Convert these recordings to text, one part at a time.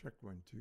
Check 1, 2.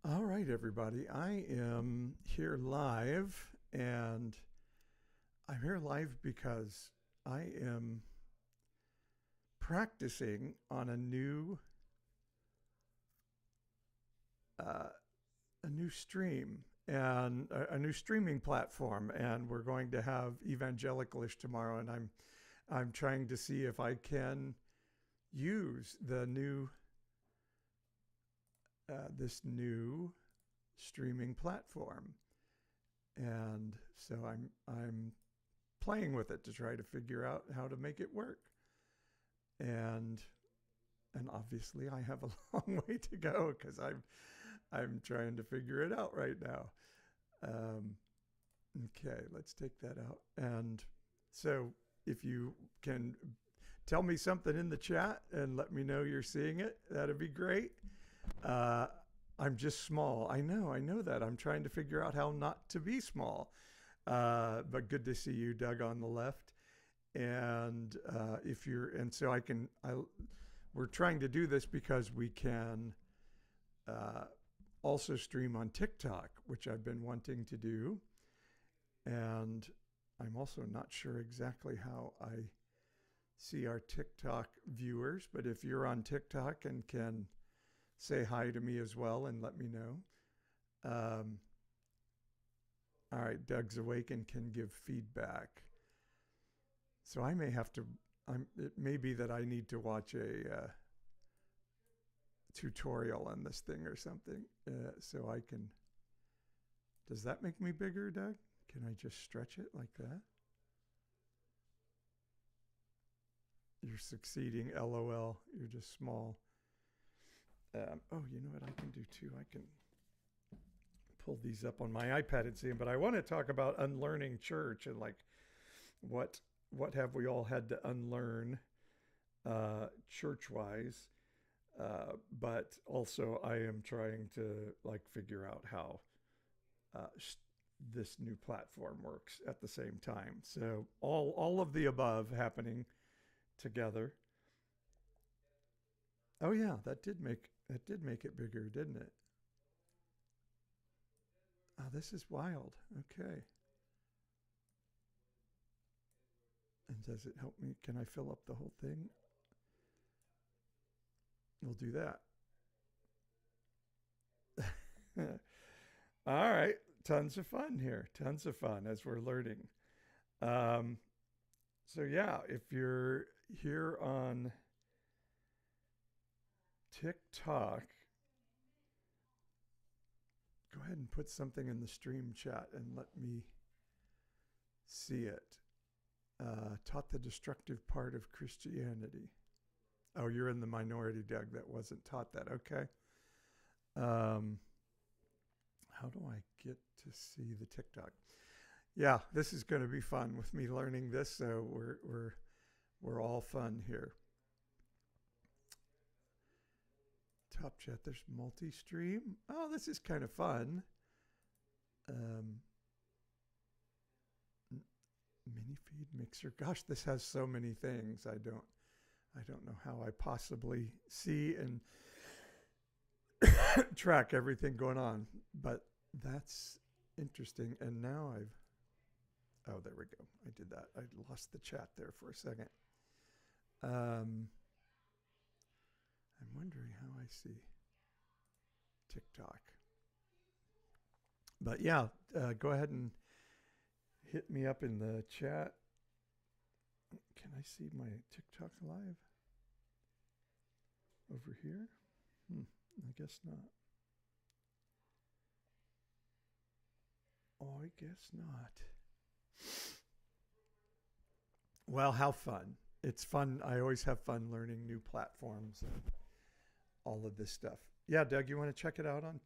All right, everybody. I am here live, and I'm here live because I am practicing on uh, a new stream and a new streaming platform, and we're going to have Evangelicalish tomorrow, and I'm trying to see if I can use the new this new streaming platform, and so I'm playing with it to try to figure out how to make it work, and obviously I have a long way to go because I'm trying to figure it out right now. Um, okay, let's take that out, and so if you can tell me something in the chat and let me know you're seeing it, that'd be great. Uh, I'm just small. I know that. I'm trying to figure out how not to be small. But good to see you, Doug, on the left. And if you're, and so we're trying to do this because we can uh, also stream on TikTok, which I've been wanting to do. And I'm also not sure exactly how I see our TikTok viewers, but if you're on TikTok and can say hi to me as well and let me know. All right, Doug's awake and can give feedback. So I may have to, it may be that I need to watch a tutorial on this thing or something so I can. Does that make me bigger, Doug? Can I just stretch it like that? You're succeeding, LOL. You're just small. Oh, you know what I can do too? I can pull these up on my iPad and see them. But I want to talk about unlearning church and like what have we all had to unlearn church-wise. But also I am trying to like figure out how this new platform works at the same time. So all of the above happening together. Oh yeah, that did make it bigger, didn't it? Oh, this is wild. Okay. And does it help me? Can I fill up the whole thing? We'll do that. All right. Tons of fun here. Tons of fun as we're learning. Um, so, yeah, if you're here on TikTok, go ahead and put something in the stream chat and let me see it. Taught the destructive part of Christianity. Oh, you're in the minority, Doug, that wasn't taught that. Okay. Um, how do I get to see the TikTok? Yeah, this is going to be fun with me learning this. So we're all fun here. Top chat. There's multi-stream. Oh, this is kind of fun. Um, mini feed mixer. Gosh, this has so many things. I don't know how I possibly see and track everything going on, but that's interesting. And now oh, there we go. I did that. I lost the chat there for a second. I'm wondering how I see TikTok. But yeah, go ahead and hit me up in the chat. Can I see my TikTok live over here? I guess not. Oh, I guess not. Well, how fun. It's fun. I always have fun learning new platforms and all of this stuff. Yeah, Doug, you want to check it out on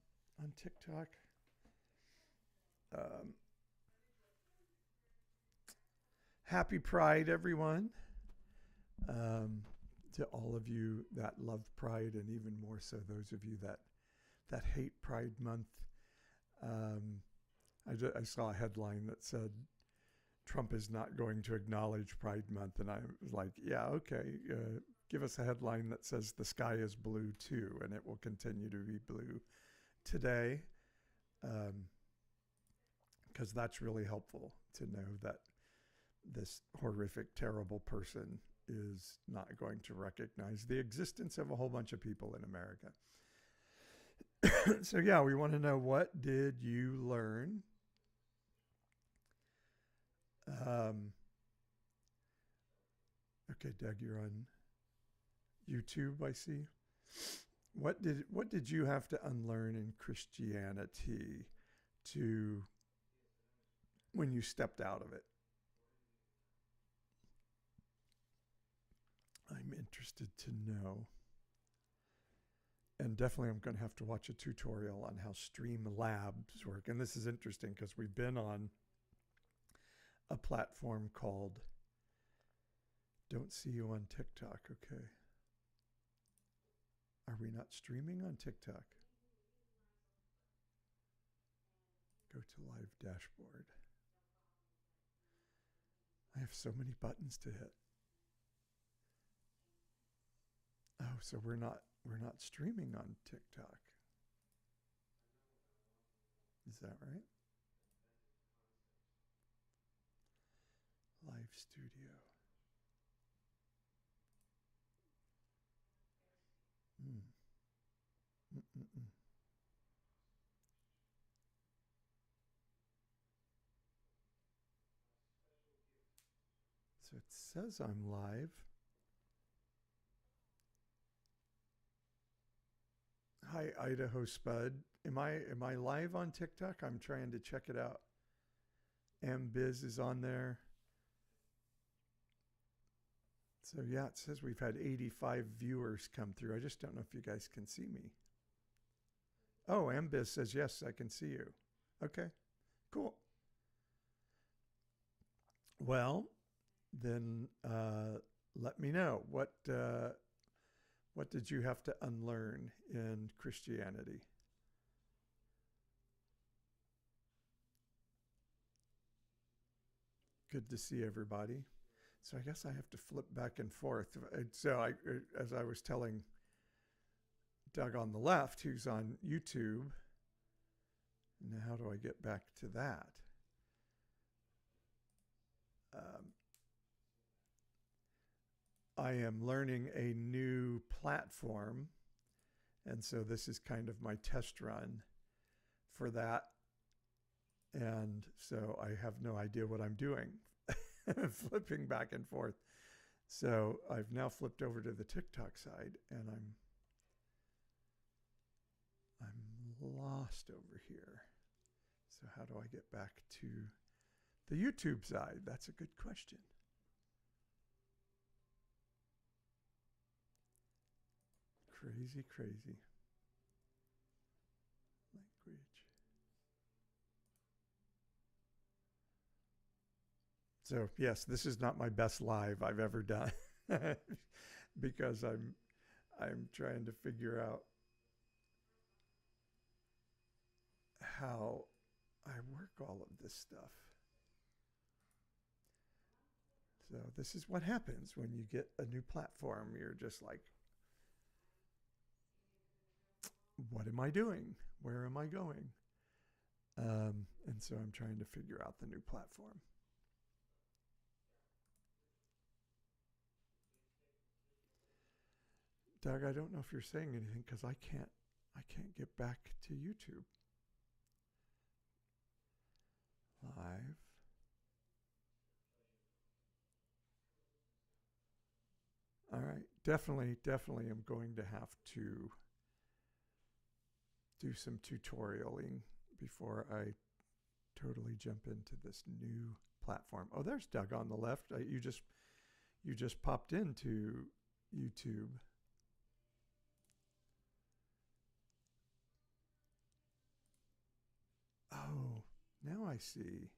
TikTok? Happy Pride, everyone. To all of you that love Pride, and even more so those of you that hate Pride Month. I saw a headline that said Trump is not going to acknowledge Pride Month, and I was like, yeah, okay. Give us a headline that says the sky is blue too, and it will continue to be blue today, because that's really helpful to know that this horrific, terrible person is not going to recognize the existence of a whole bunch of people in America. So yeah, we want to know, what did you learn? Okay, Doug, you're on YouTube, I see. What did you have to unlearn in Christianity when you stepped out of it? I'm interested to know. And definitely I'm going to have to watch a tutorial on how Streamlabs work. And this is interesting because we've been on a platform called Don't See You on TikTok. Okay. Are we not streaming on TikTok? Go to live dashboard. I have so many buttons to hit. Oh, so we're not streaming on TikTok. Is that right? Live studio. So it says I'm live. Hi, Idaho Spud. Am I live on TikTok? I'm trying to check it out. MBiz is on there. So yeah, it says we've had 85 viewers come through. I just don't know if you guys can see me. Oh, MBiz says, yes, I can see you. Okay, cool. Well, then let me know. What did you have to unlearn in Christianity? Good to see everybody. So I guess I have to flip back and forth. So as I was telling Doug on the left, who's on YouTube, now how do I get back to that? I am learning a new platform, and so this is kind of my test run for that. And so I have no idea what I'm doing, flipping back and forth. So I've now flipped over to the TikTok side, and I'm lost over here. So how do I get back to the YouTube side? That's a good question. Crazy, crazy language. So yes, this is not my best live I've ever done because I'm trying to figure out how I work all of this stuff. So this is what happens when you get a new platform. You're just like, what am I doing? Where am I going? And so I'm trying to figure out the new platform. Doug, I don't know if you're saying anything because I can't get back to YouTube. Live. All right. Definitely I'm going to have to do some tutorialing before I totally jump into this new platform. Oh, there's Doug on the left. You just popped into YouTube. Oh, now I see.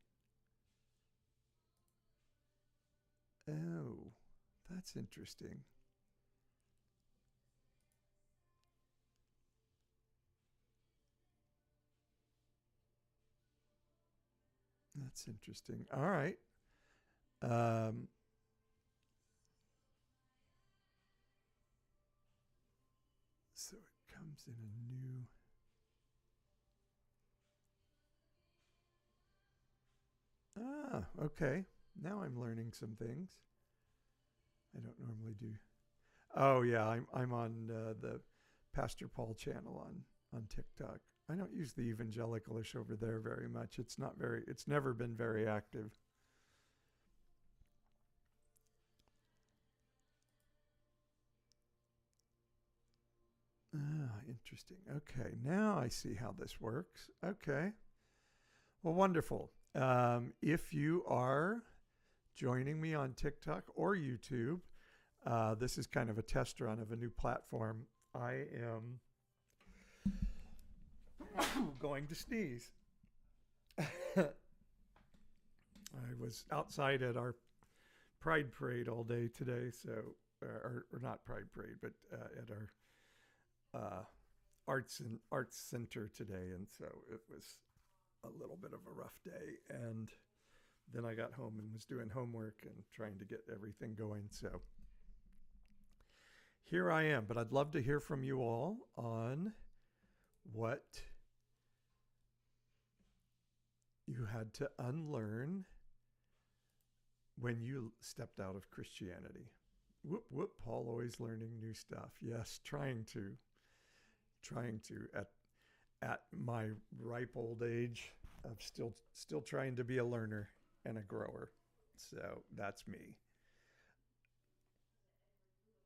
Oh, that's interesting. That's interesting. All right. Um, so it comes in a new. Ah, okay. Now I'm learning some things I don't normally do. Oh yeah, I'm on the Pastor Paul channel on TikTok. I don't use the evangelicalish over there very much. It's never been very active. Ah, interesting. Okay, now I see how this works. Okay. Well, wonderful. If you are joining me on TikTok or YouTube, this is kind of a test run of a new platform. I am going to sneeze. I was outside at our Pride Parade all day today, so or not Pride Parade, but at our arts center today, and so it was a little bit of a rough day. And then I got home and was doing homework and trying to get everything going. So here I am, but I'd love to hear from you all on what you had to unlearn when you stepped out of Christianity. Whoop, whoop, Paul always learning new stuff. Yes, trying to at my ripe old age, I'm still trying to be a learner and a grower. So that's me.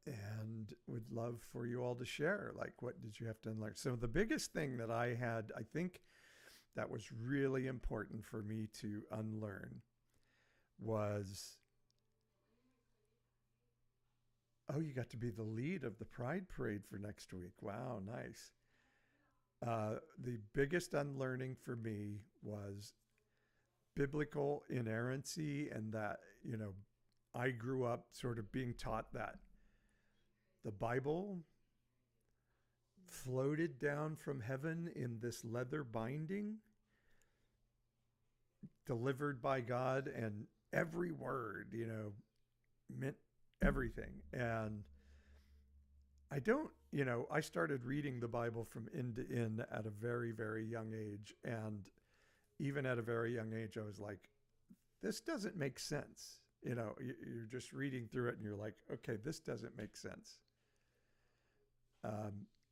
And would love for you all to share, like, what did you have to unlearn? So the biggest thing that I had, I think that was really important for me to unlearn was, oh, you got to be the lead of the Pride Parade for next week. Wow, nice. The biggest unlearning for me was biblical inerrancy, and that, I grew up sort of being taught that the Bible floated down from heaven in this leather binding, delivered by God, and every word, meant everything. And I started reading the Bible from end to end at a very, very young age. And even at a very young age, I was like, this doesn't make sense. You're just reading through it and you're like, okay, this doesn't make sense.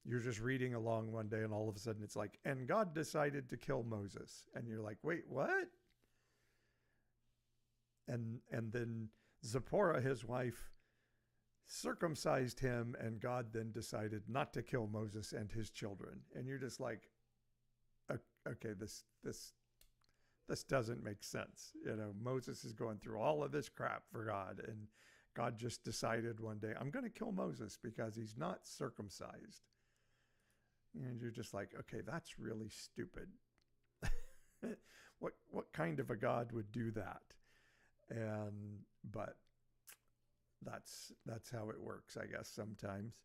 You're just reading along one day and all of a sudden it's like, and God decided to kill Moses. And you're like, wait, what? And then Zipporah, his wife, circumcised him, and God then decided not to kill Moses and his children. And you're just like, okay, this doesn't make sense. Moses is going through all of this crap for God, and God just decided one day, I'm going to kill Moses because he's not circumcised. And you're just like, okay, that's really stupid. What kind of a God would do that? But that's how it works, I guess, sometimes.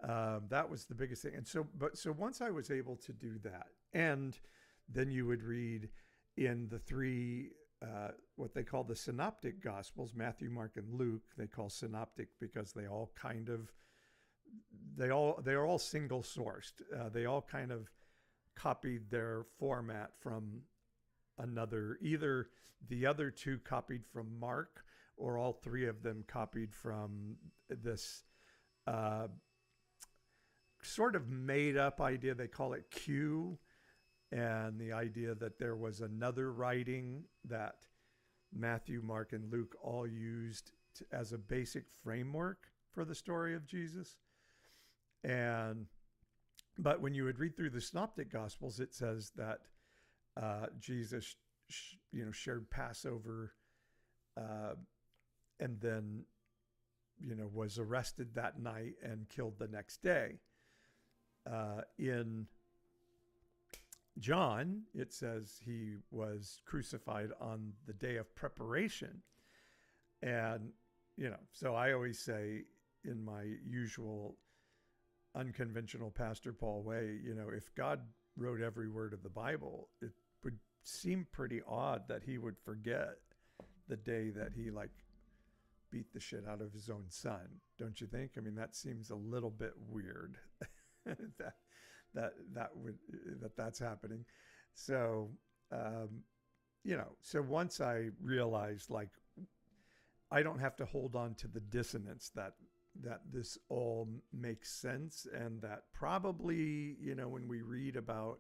That was the biggest thing. And so once I was able to do that, and then you would read in the three, what they call the synoptic gospels, Matthew, Mark, and Luke. They call synoptic because they all are all single sourced. They all kind of copied their format from another, either the other two copied from Mark, or all three of them copied from this sort of made up idea. They call it Q, and the idea that there was another writing that Matthew, Mark, and Luke all used as a basic framework for the story of Jesus. But when you would read through the Synoptic Gospels, it says that Jesus, shared Passover, and then, was arrested that night and killed the next day. In John, it says he was crucified on the day of preparation. And, so I always say, in my usual unconventional Pastor Paul way, if God wrote every word of the Bible, it would seem pretty odd that he would forget the day that he beat the shit out of his own son. Don't you think? I mean, that seems a little bit weird that's happening. So, so once I realized I don't have to hold on to the dissonance that this all makes sense, and that probably, when we read about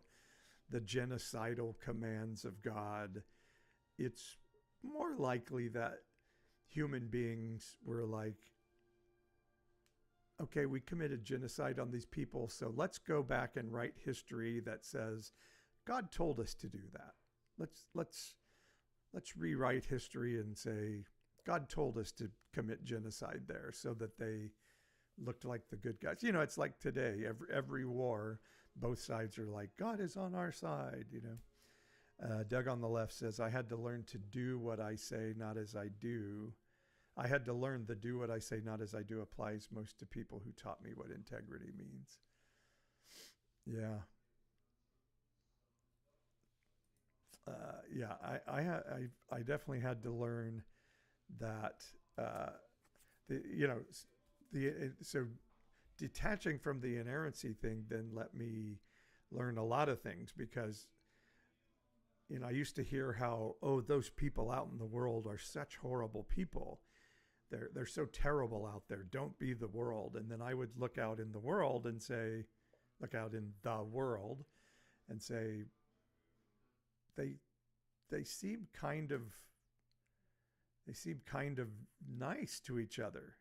the genocidal commands of God, it's more likely that human beings were like, okay, we committed genocide on these people, so let's go back and write history that says God told us to do that. Let's rewrite history and say God told us to commit genocide there, so that they looked like the good guys. It's like today, every war, both sides are like, God is on our side. Doug on the left says, I had to learn to do what I say, not as I do. I had to learn the do what I say, not as I do applies most to people who taught me what integrity means. Yeah. I definitely had to learn that, so detaching from the inerrancy thing then let me learn a lot of things, because, I used to hear how, those people out in the world are such horrible people. They're so terrible out there. Don't be the world. And then I would look out in the world and say, they seem kind of nice to each other.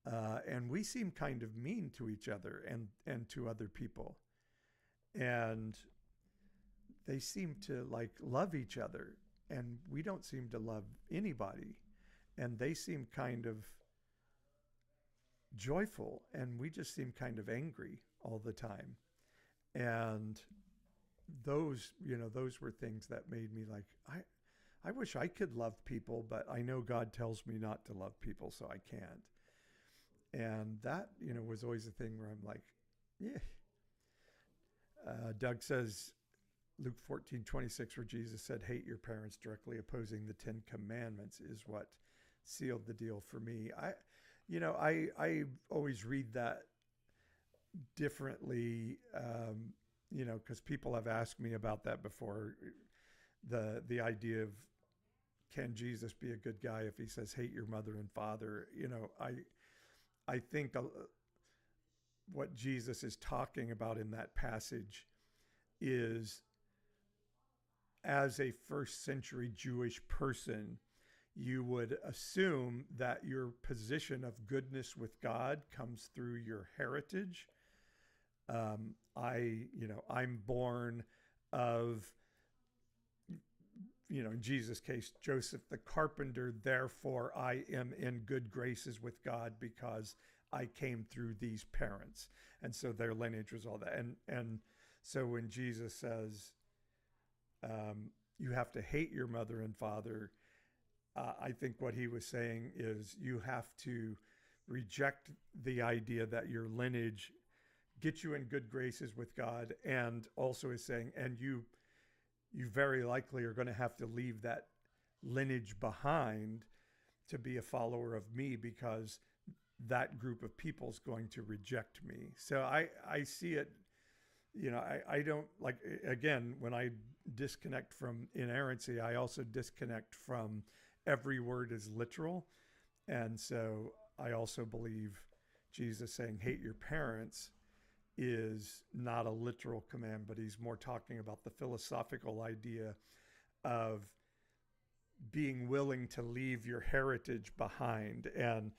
And we seem kind of mean to each other and to other people. And they seem to love each other, and we don't seem to love anybody. And they seem kind of joyful, and we just seem kind of angry all the time. And those were things that made me I wish I could love people, but I know God tells me not to love people, so I can't. And that, was always a thing where I'm like, yeah. Doug says, Luke 14:26, where Jesus said, hate your parents, directly opposing the 10 commandments, is what sealed the deal for me. I always read that differently, because people have asked me about that before. The idea of, can Jesus be a good guy if he says, hate your mother and father? I think what Jesus is talking about in that passage is, as a first century Jewish person, you would assume that your position of goodness with God comes through your heritage. I'm born of in Jesus' case, Joseph the carpenter, therefore I am in good graces with God because I came through these parents. And so their lineage was all that. And so when Jesus says, you have to hate your mother and father, I think what he was saying is you have to reject the idea that your lineage gets you in good graces with God, and also is saying, and you very likely are going to have to leave that lineage behind to be a follower of me, because that group of people is going to reject me. So I see it, I don't like, again, when I disconnect from inerrancy, I also disconnect from every word is literal. And so I also believe Jesus saying, hate your parents, is not a literal command, but he's more talking about the philosophical idea of being willing to leave your heritage behind. And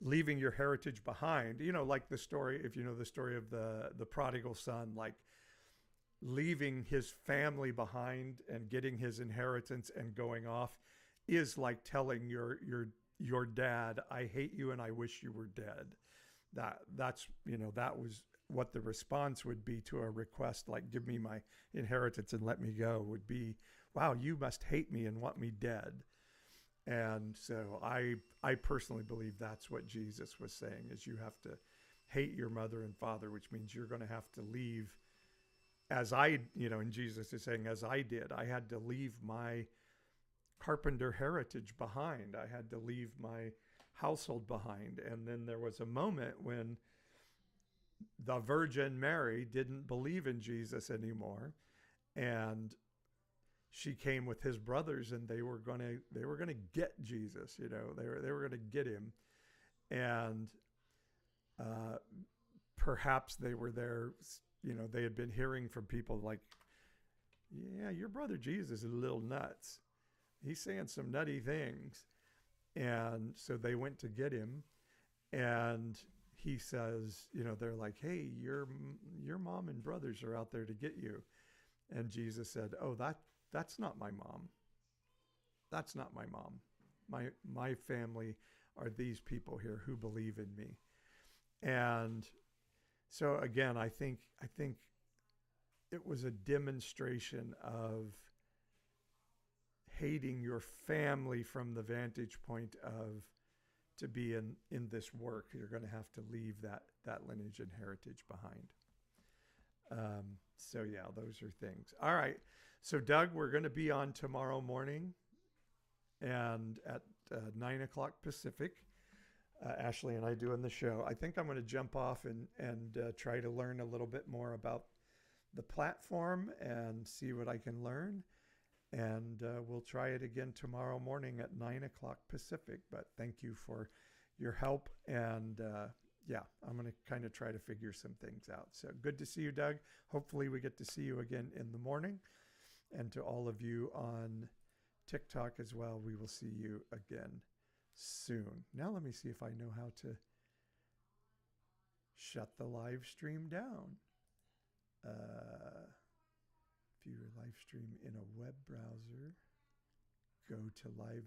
leaving your heritage behind, like the story, if you know the story of the prodigal son, like leaving his family behind and getting his inheritance and going off is like telling your dad, I hate you and I wish you were dead. That's that was what the response would be to a request like, give me my inheritance and let me go, would be, wow, you must hate me and want me dead. And so I personally believe that's what Jesus was saying, is you have to hate your mother and father, which means you're going to have to leave, as I, and Jesus is saying, as I did, I had to leave my carpenter heritage behind. I had to leave my household behind. And then there was a moment when the Virgin Mary didn't believe in Jesus anymore, and she came with his brothers, and they were going to get Jesus. They were going to get him, and perhaps they were there. They had been hearing from people like, yeah, your brother Jesus is a little nuts. He's saying some nutty things. And so they went to get him, and he says, they're like, hey, your mom and brothers are out there to get you. And Jesus said, oh, that's not my mom. That's not my mom. My family are these people here who believe in me. And so again, I think it was a demonstration of hating your family from the vantage point of, to be in this work, you're going to have to leave that lineage and heritage behind. So yeah, those are things. All right. So Doug, we're going to be on tomorrow morning, and at 9 o'clock Pacific, Ashley and I doing the show. I think I'm going to jump off and try to learn a little bit more about the platform and see what I can learn. And we'll try it again tomorrow morning at 9 o'clock Pacific. But thank you for your help. And yeah, I'm going to kind of try to figure some things out. So good to see you, Doug. Hopefully we get to see you again in the morning. And to all of you on TikTok as well, we will see you again soon. Now let me see if I know how to shut the live stream down. View your live stream in a web browser. Go to live